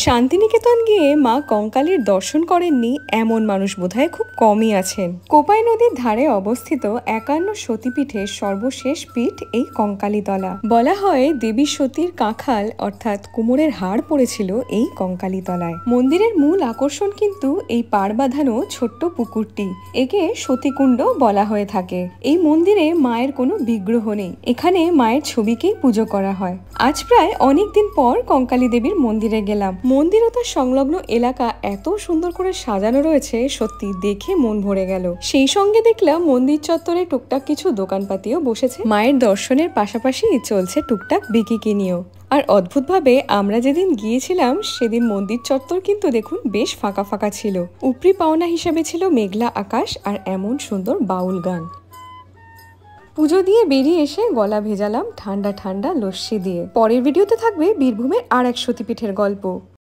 শান্তিনিকেতন গিয়ে মা কঙ্কালীর দর্শন করেননি এমন মানুষ বোধহয় খুব কমই আছেন। কোপাই নদীর ধারে অবস্থিত ৫১ সতীপীঠের সর্বশেষ পীঠ এই কঙ্কালীতলা। বলা হয় দেবী সতীর কাঁখাল অর্থাৎ কুমোরের হাড় পড়েছিল এই কঙ্কালীতলায়। মন্দিরের মূল আকর্ষণ কিন্তু এই পাড় বাঁধানো ছোট্ট পুকুরটি। একে সতীকুণ্ড বলা হয়ে থাকে। এই মন্দিরে মায়ের কোনো বিগ্রহ নেই, এখানে মায়ের ছবিকেই পুজো করা হয়। আজ প্রায় অনেকদিন পর কঙ্কালী দেবীর মন্দিরে গেলাম। মন্দির ও তার সংলগ্ন এলাকা এত সুন্দর করে সাজানো রয়েছে, সত্যি দেখে মন ভরে গেল। সেই সঙ্গে দেখলাম মন্দির চত্বরে টুকটাক কিছু দোকানপাতিও বসেছে। মায়ের দর্শনের পাশাপাশি চলছে টুকটাক বিকিকিনিও। আর অদ্ভুতভাবে আমরা যেদিন গিয়েছিলাম সেদিন মন্দির চত্বর কিন্তু দেখুন বেশ ফাঁকা ফাঁকা ছিল। উপরি পাওনা হিসেবে ছিল মেঘলা আকাশ আর এমন সুন্দর বাউল গান। পুজো দিয়ে বেরিয়ে এসে গলা ভেজালাম ঠান্ডা ঠান্ডা লস্যি দিয়ে। পরের ভিডিওতে থাকবে বীরভূমের আর এক সতীপীঠের গল্প।